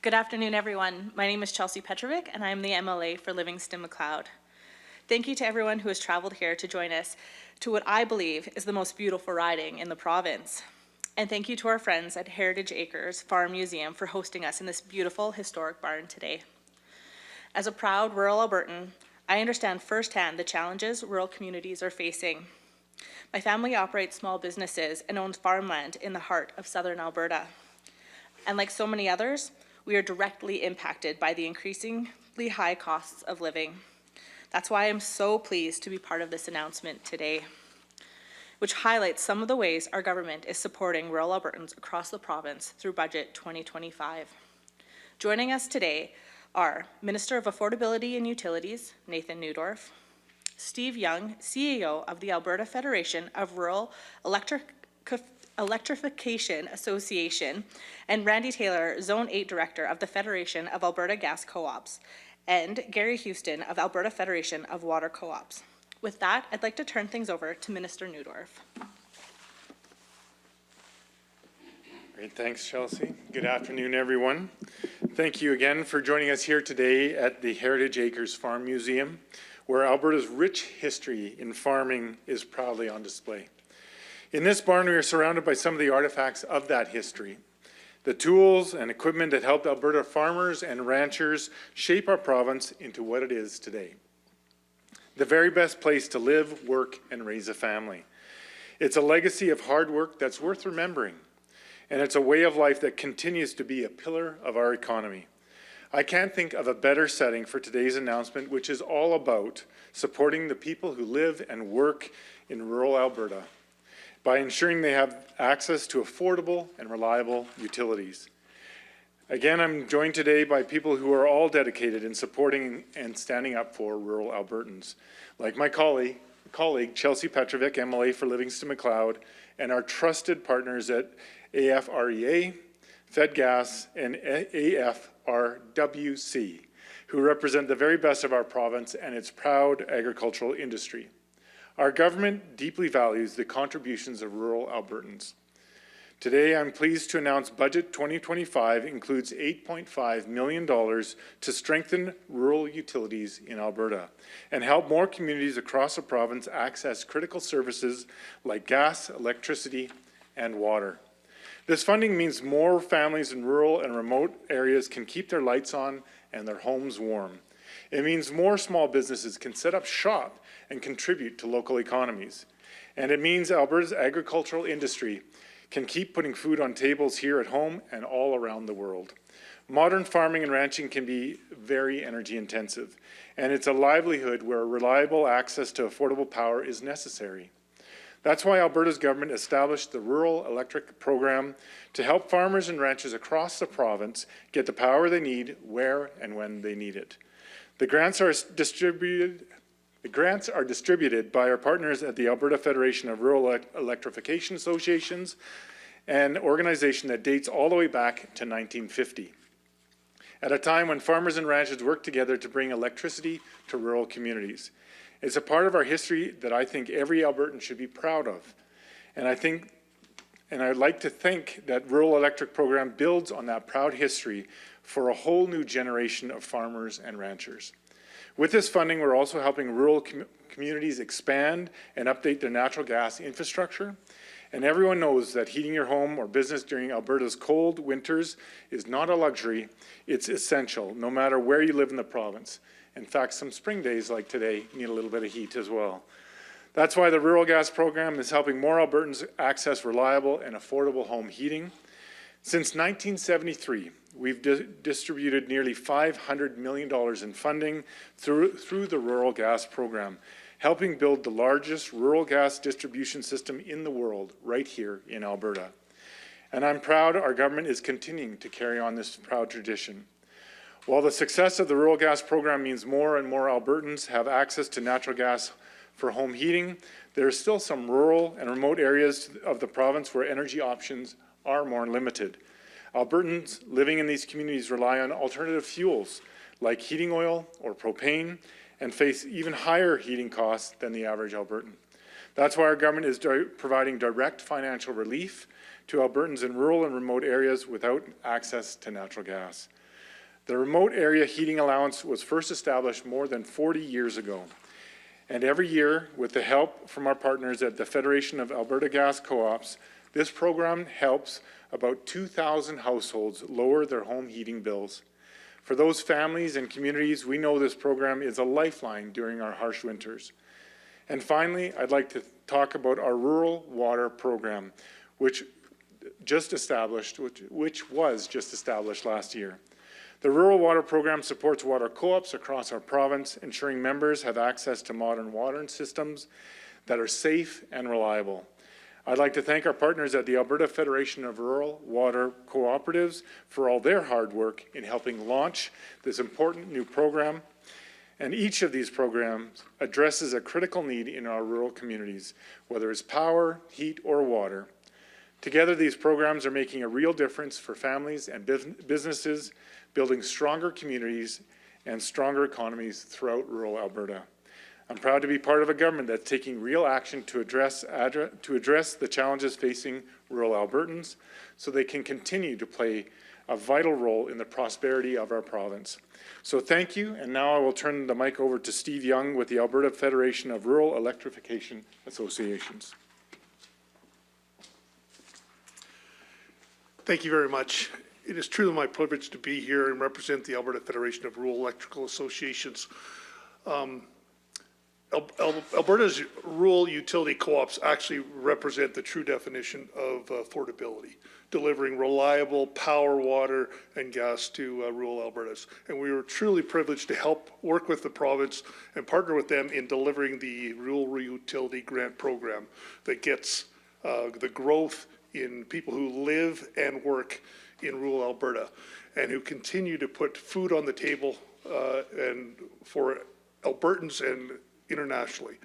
Good afternoon, everyone. My name is Chelsea Petrovic, and I am the MLA for Livingston-McLeod. Thank you to everyone who has traveled here to join us to what I believe is the most beautiful riding in the province. And thank you to our friends at Heritage Acres Farm Museum for hosting us in this beautiful historic barn today. As a proud rural Albertan, I understand firsthand the challenges rural communities are facing. My family operates small businesses and owns farmland in the heart of southern Alberta. And like so many others, we are directly impacted by the increasingly high costs of living. That's why I'm so pleased to be part of this announcement today, which highlights some of the ways our government is supporting rural Albertans across the province through Budget 2025. Joining us today are Minister of Affordability and Utilities, Nathan Neudorf, Steve Young, CEO of the Alberta Federation of Rural Electrification Association, and Randy Taylor, Zone 8 Director of the Federation of Alberta Gas Co-ops, and Gary Houston of Alberta Federation of Water Co-ops. With that, I'd like to turn things over to Minister Neudorf. Great, thanks, Chelsea. Good afternoon, everyone. Thank you again for joining us here today at the Heritage Acres Farm Museum, where Alberta's rich history in farming is proudly on display. In this barn, we are surrounded by some of the artifacts of that history, the tools and equipment that helped Alberta farmers and ranchers shape our province into what it is today. The very best place to live, work, and raise a family. It's a legacy of hard work that's worth remembering, and it's a way of life that continues to be a pillar of our economy. I can't think of a better setting for today's announcement, which is all about supporting the people who live and work in rural Alberta by ensuring they have access to affordable and reliable utilities. Again, I'm joined today by people who are all dedicated in supporting and standing up for rural Albertans, like my colleague Chelsea Petrovic, MLA for Livingston-McLeod, and our trusted partners at AFREA, FedGas, and AFRWC, who represent the very best of our province and its proud agricultural industry. Our government deeply values the contributions of rural Albertans. Today, I'm pleased to announce Budget 2025 includes $8.5 million to strengthen rural utilities in Alberta and help more communities across the province access critical services like gas, electricity, and water. This funding means more families in rural and remote areas can keep their lights on and their homes warm. It means more small businesses can set up shop and contribute to local economies. And it means Alberta's agricultural industry can keep putting food on tables here at home and all around the world. Modern farming and ranching can be very energy intensive, and it's a livelihood where reliable access to affordable power is necessary. That's why Alberta's government established the Rural Electric Program to help farmers and ranchers across the province get the power they need where and when they need it. The grants are distributed by our partners at the Alberta Federation of Rural Electrification Associations, an organization that dates all the way back to 1950, at a time when farmers and ranchers worked together to bring electricity to rural communities. It's a part of our history that I think every Albertan should be proud of. And I'd like to think that Rural Electric Program builds on that proud history for a whole new generation of farmers and ranchers. With this funding, we're also helping rural communities expand and update their natural gas infrastructure. And everyone knows that heating your home or business during Alberta's cold winters is not a luxury, it's essential, no matter where you live in the province. In fact, some spring days like today need a little bit of heat as well. That's why the Rural Gas Program is helping more Albertans access reliable and affordable home heating. Since 1973, we've distributed nearly $500 million in funding through the Rural Gas Program, helping build the largest rural gas distribution system in the world right here in Alberta. And I'm proud our government is continuing to carry on this proud tradition. While the success of the Rural Gas Program means more and more Albertans have access to natural gas for home heating, there are still some rural and remote areas of the province where energy options are more limited. Albertans living in these communities rely on alternative fuels like heating oil or propane and face even higher heating costs than the average Albertan. That's why our government is providing direct financial relief to Albertans in rural and remote areas without access to natural gas. The remote area heating allowance was first established more than 40 years ago. And every year, with the help from our partners at the Federation of Alberta Gas Co-ops, this program helps about 2,000 households lower their home heating bills. For those families and communities, we know this program is a lifeline during our harsh winters. And finally, I'd like to talk about our rural water program, which was just established last year. The Rural Water Program supports water co-ops across our province, ensuring members have access to modern water systems that are safe and reliable. I'd like to thank our partners at the Alberta Federation of Rural Water Cooperatives for all their hard work in helping launch this important new program. And each of these programs addresses a critical need in our rural communities, whether it's power, heat, or water. Together, these programs are making a real difference for families and businesses, building stronger communities and stronger economies throughout rural Alberta. I'm proud to be part of a government that's taking real action to address the challenges facing rural Albertans so they can continue to play a vital role in the prosperity of our province. So thank you, and now I will turn the mic over to Steve Young with the Alberta Federation of Rural Electrification Associations. Thank you very much. It is truly my privilege to be here and represent the Alberta Federation of Rural Electrical Associations. Alberta's rural utility co-ops actually represent the true definition of affordability, delivering reliable power, water, and gas to rural Albertas. And we were truly privileged to help work with the province and partner with them in delivering the Rural Utility Grant Program that gets the growth in people who live and work in rural Alberta and who continue to put food on the table and for Albertans and internationally.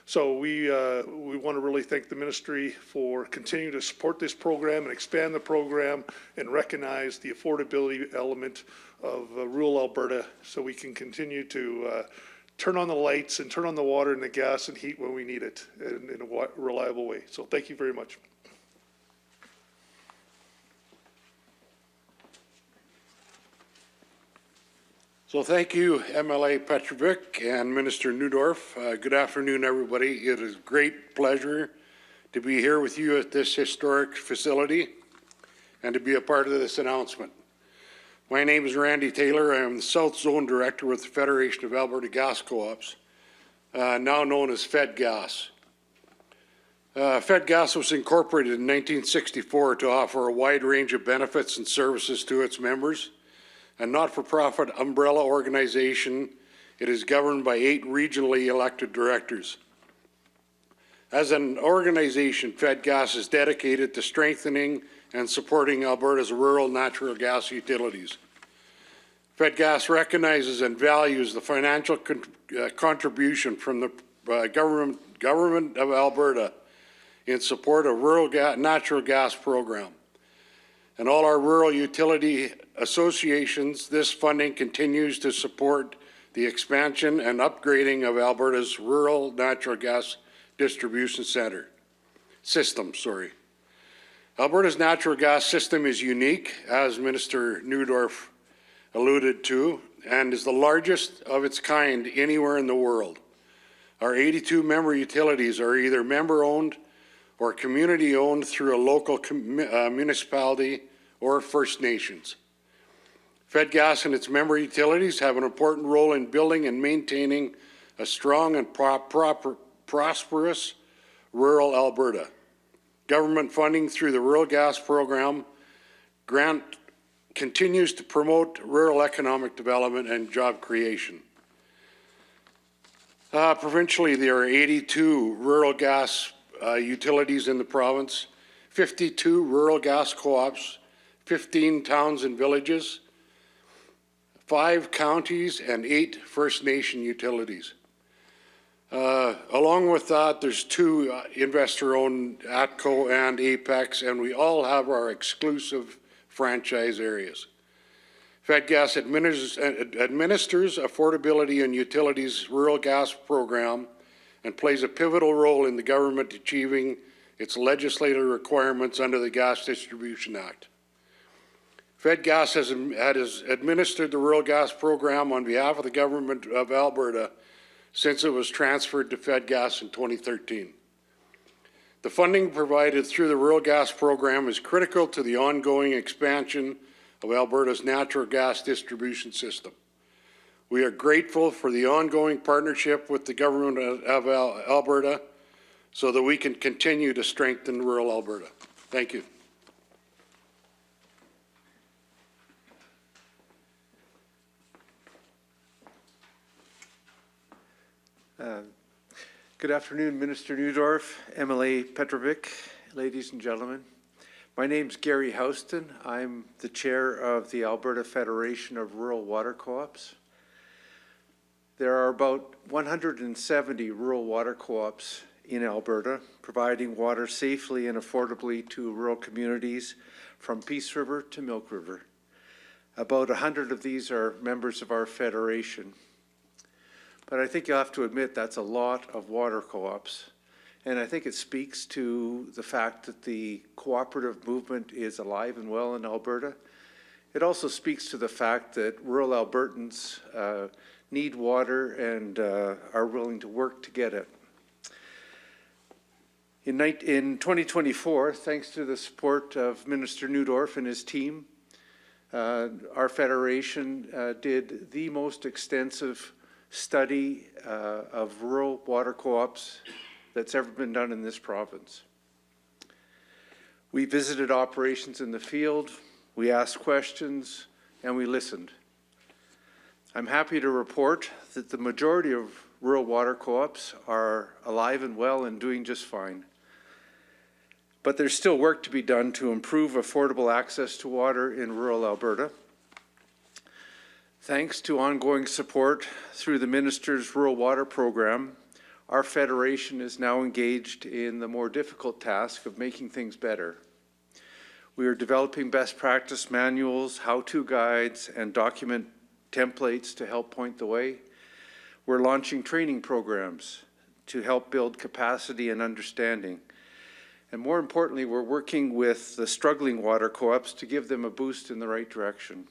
So we want to really thank the ministry for continuing to support this program and expand the program and recognize the affordability element of rural Alberta so we can continue to turn on the lights and turn on the water and the gas and heat when we need it in a reliable way. So thank you very much. So thank you, MLA Petrovic and Minister Neudorf. Good afternoon, everybody. It is a great pleasure to be here with you at this historic facility and to be a part of this announcement. My name is Randy Taylor. I am the South Zone Director with the Federation of Alberta Gas Co-ops, now known as FedGas. FedGas was incorporated in 1964 to offer a wide range of benefits and services to its members. A not-for-profit umbrella organization, it is governed by 8 regionally elected directors. As an organization, FedGas is dedicated to strengthening and supporting Alberta's rural natural gas utilities. FedGas recognizes and values the financial contribution from the government of Alberta in support of rural natural gas program. And all our rural utility associations, this funding continues to support the expansion and upgrading of Alberta's rural natural gas distribution system. Alberta's natural gas system is unique, as Minister Neudorf alluded to, and is the largest of its kind anywhere in the world. Our 82 member utilities are either member-owned or community-owned through a local municipality or First Nations. FedGas and its member utilities have an important role in building and maintaining a strong and prosperous rural Alberta. Government funding through the Rural Gas Program grant continues to promote rural economic development and job creation. Provincially, there are 82 rural gas utilities in the province, 52 rural gas co-ops, 15 towns and villages, 5 counties, and 8 First Nation utilities. Along with that, there's 2 investor-owned ATCO and Apex, and we all have our exclusive franchise areas. FedGas administers Affordability and Utilities Rural Gas Program and plays a pivotal role in the government achieving its legislative requirements under the Gas Distribution Act. FedGas has administered the rural gas program on behalf of the government of Alberta since it was transferred to FedGas in 2013. The funding provided through the rural gas program is critical to the ongoing expansion of Alberta's natural gas distribution system. We are grateful for the ongoing partnership with the government of Alberta so that we can continue to strengthen rural Alberta. Thank you. Good afternoon, Minister Neudorf, MLA Petrovic, ladies and gentlemen. My name's Gary Houston. I'm the chair of the Alberta Federation of Rural Water Co-ops. There are about 170 rural water co-ops in Alberta, providing water safely and affordably to rural communities from Peace River to Milk River. About 100 of these are members of our federation. But I think you have to admit that's a lot of water co-ops. And I think it speaks to the fact that the cooperative movement is alive and well in Alberta. It also speaks to the fact that rural Albertans need water and are willing to work to get it. In 2024, thanks to the support of Minister Neudorf and his team, our federation did the most extensive study of rural water co-ops that's ever been done in this province. We visited operations in the field, we asked questions, and we listened. I'm happy to report that the majority of rural water co-ops are alive and well and doing just fine. But there's still work to be done to improve affordable access to water in rural Alberta. Thanks to ongoing support through the Minister's Rural Water Program, our federation is now engaged in the more difficult task of making things better. We are developing best practice manuals, how-to guides, and document templates to help point the way. We're launching training programs to help build capacity and understanding. And more importantly, we're working with the struggling water co-ops to give them a boost in the right direction.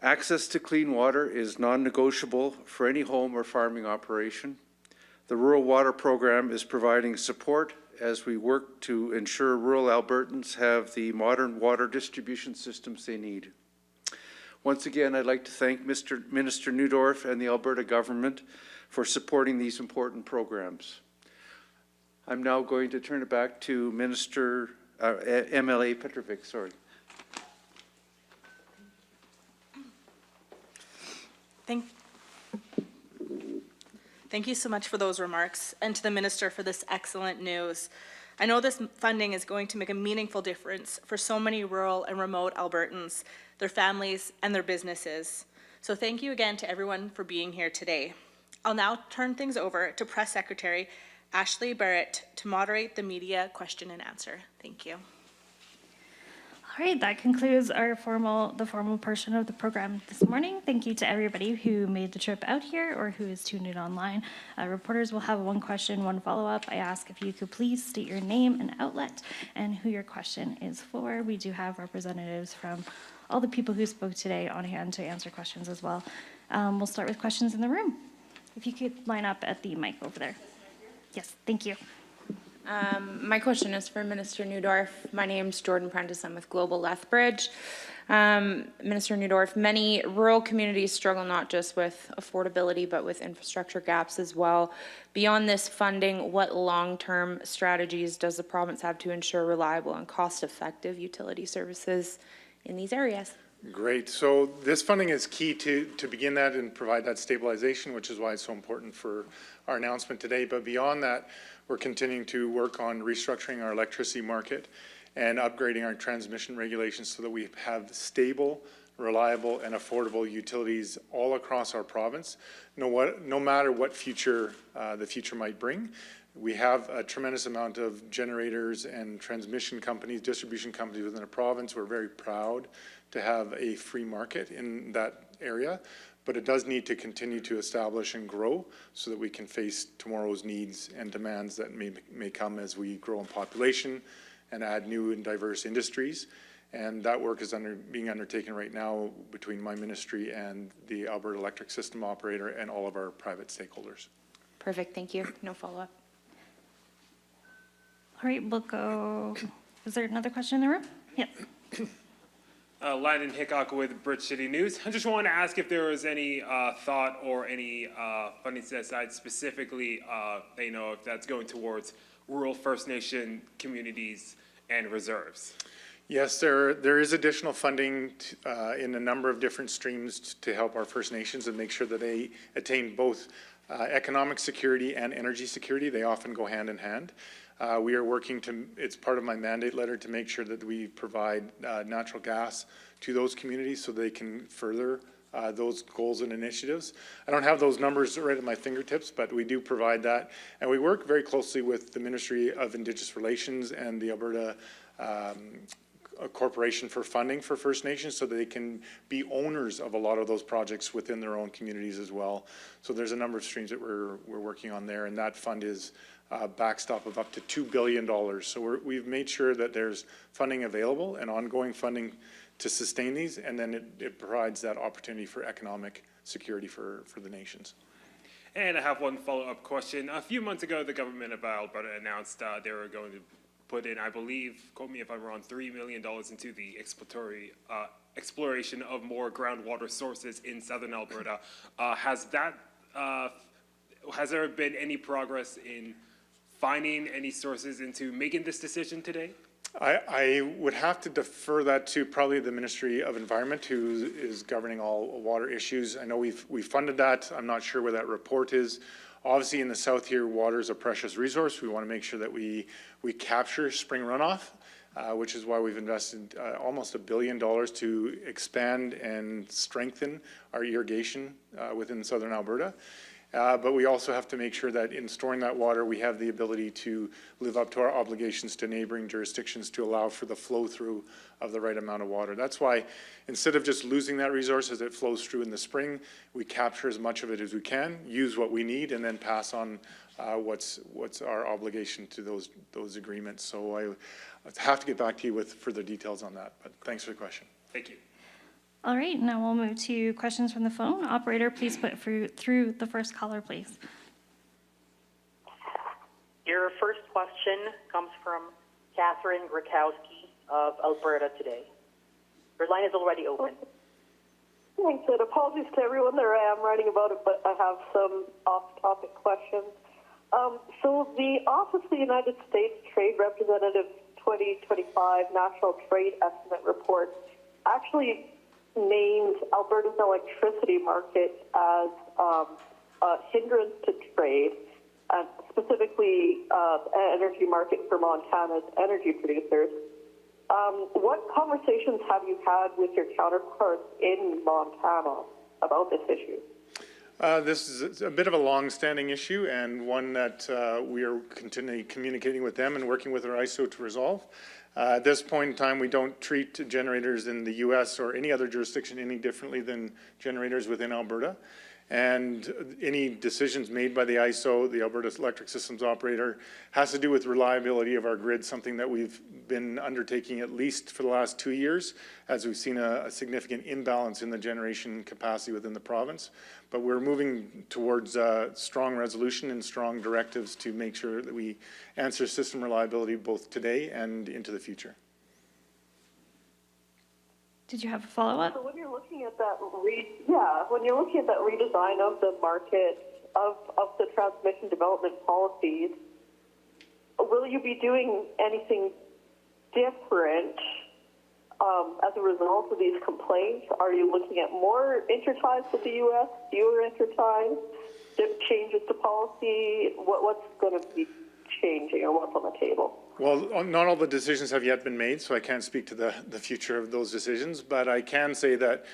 Access to clean water is non-negotiable for any home or farming operation. The Rural Water Program is providing support as we work to ensure rural Albertans have the modern water distribution systems they need. Once again, I'd like to thank Minister Neudorf and the Alberta government for supporting these important programs. I'm now going to turn it back to MLA Petrovic, sorry. Thank you so much for those remarks, and to the Minister for this excellent news. I know this funding is going to make a meaningful difference for so many rural and remote Albertans, their families, and their businesses. So thank you again to everyone for being here today. I'll now turn things over to Press Secretary Ashley Barrett to moderate the media question and answer. Thank you. All right, that concludes the formal portion of the program this morning. Thank you to everybody who made the trip out here or who is tuned in online. Reporters will have one question, one follow-up. I ask if you could please state your name and outlet and who your question is for. We do have representatives from all the people who spoke today on hand to answer questions as well. We'll start with questions in the room. If you could line up at the mic over there. Yes, thank you. My question is for Minister Neudorf. My name's Jordan Prentice. I'm with Global Lethbridge. Minister Neudorf, many rural communities struggle not just with affordability, but with infrastructure gaps as well. Beyond this funding, what long-term strategies does the province have to ensure reliable and cost-effective utility services in these areas? Great. So this funding is key to begin that and provide that stabilization, which is why it's so important for our announcement today. But beyond that, we're continuing to work on restructuring our electricity market and upgrading our transmission regulations so that we have stable, reliable, and affordable utilities all across our province, no matter what future the future might bring. We have a tremendous amount of generators and transmission companies, distribution companies within the province. We're very proud to have a free market in that area, but it does need to continue to establish and grow so that we can face tomorrow's needs and demands that may come as we grow in population and add new and diverse industries. And that work is being undertaken right now between my ministry and the Alberta Electric System Operator and all of our private stakeholders. Perfect, thank you. No follow-up. All right, we'll go. Is there another question in the room? Yep. Landon Hickok with Bridge City News. I just wanted to ask if there was any thought or any funding set aside specifically, if that's going towards rural First Nation communities and reserves. Yes, there is additional funding in a number of different streams to help our First Nations and make sure that they attain both economic security and energy security. They often go hand in hand. We are working it's part of my mandate letter to make sure that we provide natural gas to those communities so they can further those goals and initiatives. I don't have those numbers right at my fingertips, but we do provide that. And we work very closely with the Ministry of Indigenous Relations and the Alberta Corporation for funding for First Nations so that they can be owners of a lot of those projects within their own communities as well. So there's a number of streams that we're working on there, and that fund is backstop of up to $2 billion. So we've made sure that there's funding available and ongoing funding to sustain these, and then it provides that opportunity for economic security for the nations. And I have one follow-up question. A few months ago, the government of Alberta announced they were going to put in, I believe, quote me if I'm wrong, $3 million into the exploration of more groundwater sources in southern Alberta. Has there been any progress in finding any sources into making this decision today? I would have to defer that to probably the Ministry of Environment, who is governing all water issues. I know we've funded that. I'm not sure where that report is. Obviously, in the south here, water is a precious resource. We want to make sure that we capture spring runoff, which is why we've invested almost $1 billion to expand and strengthen our irrigation within southern Alberta. But we also have to make sure that in storing that water, we have the ability to live up to our obligations to neighboring jurisdictions to allow for the flow through of the right amount of water. That's why instead of just losing that resource as it flows through in the spring, we capture as much of it as we can, use what we need, and then pass on what's our obligation to those agreements. So I have to get back to you with further details on that, but thanks for the question. Thank you. All right, now we'll move to questions from the phone. Operator, please put through the first caller, please. Your first question comes from Catherine Grakowski of Alberta Today. Your line is already open. Thanks, and apologies to everyone. There I am writing about it, but I have some off-topic questions. So the Office of the United States Trade Representative 2025 National Trade Estimate Report actually named Alberta's electricity market as a hindrance to trade, and specifically an energy market for Montana's energy producers. What conversations have you had with your counterparts in Montana about this issue? This is a bit of a long-standing issue and one that we are continually communicating with them and working with our ISO to resolve. At this point in time, we don't treat generators in the U.S. or any other jurisdiction any differently than generators within Alberta. And any decisions made by the ISO, the Alberta Electric Systems Operator, has to do with reliability of our grid, something that we've been undertaking at least for the last 2 years, as we've seen a significant imbalance in the generation capacity within the province. But we're moving towards strong resolution and strong directives to make sure that we answer system reliability both today and into the future. Did you have a follow-up? So when you're looking at that redesign of the market of the transmission development policies, will you be doing anything different as a result of these complaints? Are you looking at more interties with the U.S., fewer interties, changes to policy? What's going to be changing, or what's on the table? Well, not all the decisions have yet been made, so I can't speak to the future of those decisions, but I can say that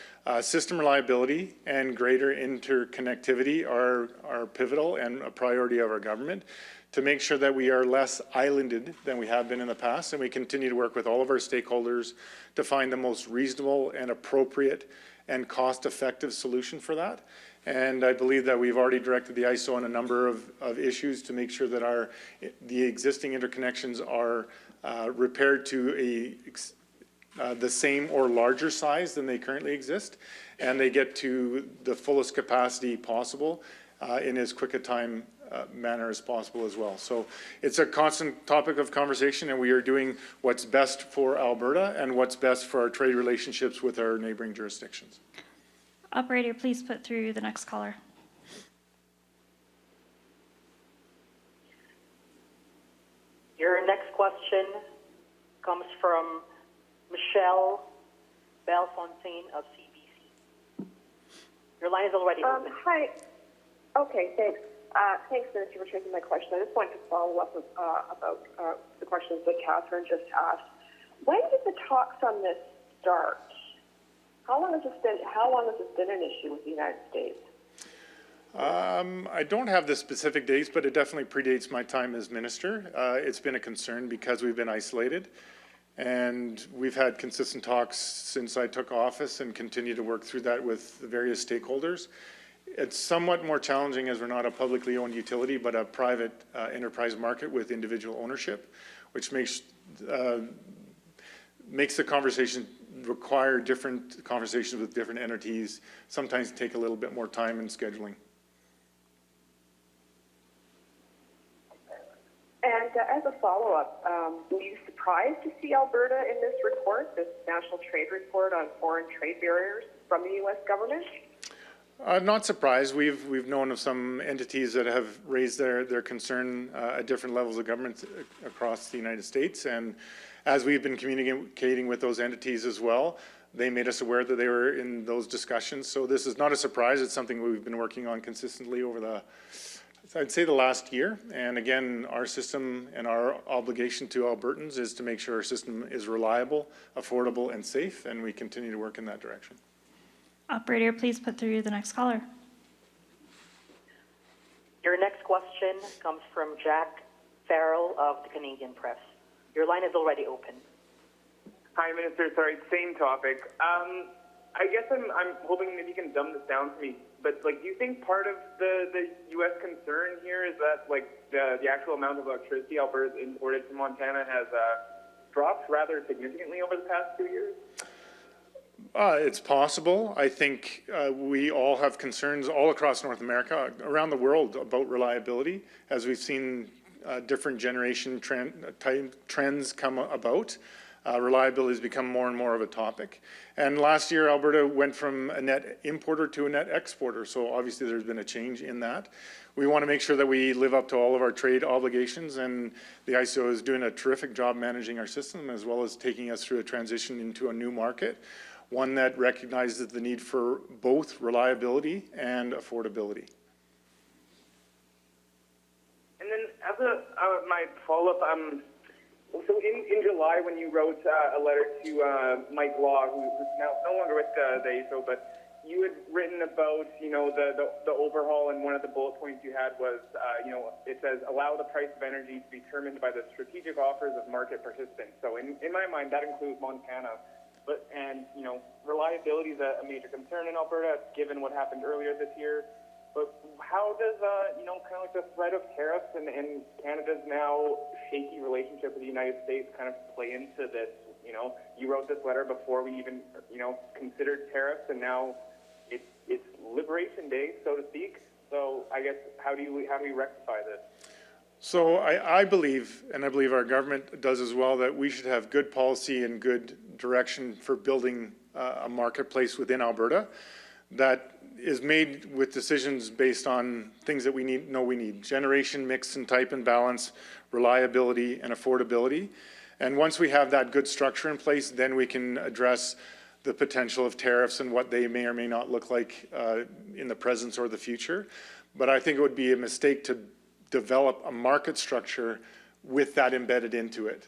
system reliability and greater interconnectivity are pivotal and a priority of our government to make sure that we are less islanded than we have been in the past, and we continue to work with all of our stakeholders to find the most reasonable and appropriate and cost-effective solution for that. And I believe that we've already directed the ISO on a number of issues to make sure that the existing interconnections are repaired to the same or larger size than they currently exist, and they get to the fullest capacity possible in as quick a time manner as possible as well. So it's a constant topic of conversation, and we are doing what's best for Alberta and what's best for our trade relationships with our neighboring jurisdictions. Operator, please put through the next caller. Your next question comes from Michelle Bellefontaine of CBC. Your line is already open. Hi. Okay, thanks. Thanks, Minister, for taking my question. I just wanted to follow up about the questions that Catherine just asked. When did the talks on this start? How long has this been an issue with the United States? I don't have the specific dates, but it definitely predates my time as minister. It's been a concern because we've been isolated, and we've had consistent talks since I took office and continue to work through that with the various stakeholders. It's somewhat more challenging as we're not a publicly owned utility, but a private enterprise market with individual ownership, which makes the conversation require different conversations with different entities, sometimes take a little bit more time in scheduling. And as a follow-up, were you surprised to see Alberta in this report, this National Trade Report on foreign trade barriers from the U.S. government? Not surprised. We've known of some entities that have raised their concern at different levels of government across the United States, and as we've been communicating with those entities as well, they made us aware that they were in those discussions. So this is not a surprise. It's something we've been working on consistently over I'd say the last year. And again, our system and our obligation to Albertans is to make sure our system is reliable, affordable, and safe, and we continue to work in that direction. Operator, please put through the next caller. Your next question comes from Jack Farrell of the Canadian Press. Your line is already open. Hi, Minister. Sorry, same topic. I guess I'm hoping that you can dumb this down for me. But do you think part of the U.S. concern here is that the actual amount of electricity Alberta imported from Montana has dropped rather significantly over the past 2 years? It's possible. I think we all have concerns all across North America, around the world, about reliability, as we've seen different generation trends come about. Reliability has become more and more of a topic. And last year, Alberta went from a net importer to a net exporter, so obviously there's been a change in that. We want to make sure that we live up to all of our trade obligations, and the ISO is doing a terrific job managing our system, as well as taking us through a transition into a new market, one that recognizes the need for both reliability and affordability. And then as my follow-up, so in July when you wrote a letter to Mike Law, who's now no longer with the ISO, but you had written about, the overhaul, and one of the bullet points you had was, it says, allow the price of energy to be determined by the strategic offers of market participants. So in my mind, that includes Montana. And reliability is a major concern in Alberta, given what happened earlier this year. But how does, kind of like the threat of tariffs and Canada's now shaky relationship with the United States kind of play into this? You wrote this letter before we even, considered tariffs, and now it's Liberation Day, so to speak. So I guess, how do we rectify this? So I believe, and I believe our government does as well, that we should have good policy and good direction for building a marketplace within Alberta that is made with decisions based on things that we need: generation, mix and type and balance, reliability and affordability. And once we have that good structure in place, then we can address the potential of tariffs and what they may or may not look like in the present or the future. But I think it would be a mistake to develop a market structure with that embedded into it,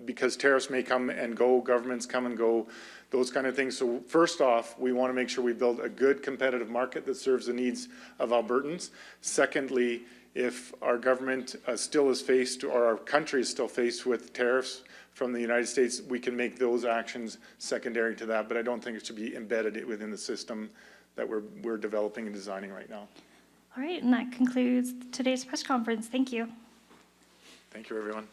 because tariffs may come and go, governments come and go, those kind of things. So first off, we want to make sure we build a good competitive market that serves the needs of Albertans. Secondly, if our government still is faced, or our country is still faced with tariffs from the United States, we can make those actions secondary to that, but I don't think it should be embedded within the system that we're developing and designing right now. All right, and that concludes today's press conference. Thank you. Thank you, everyone.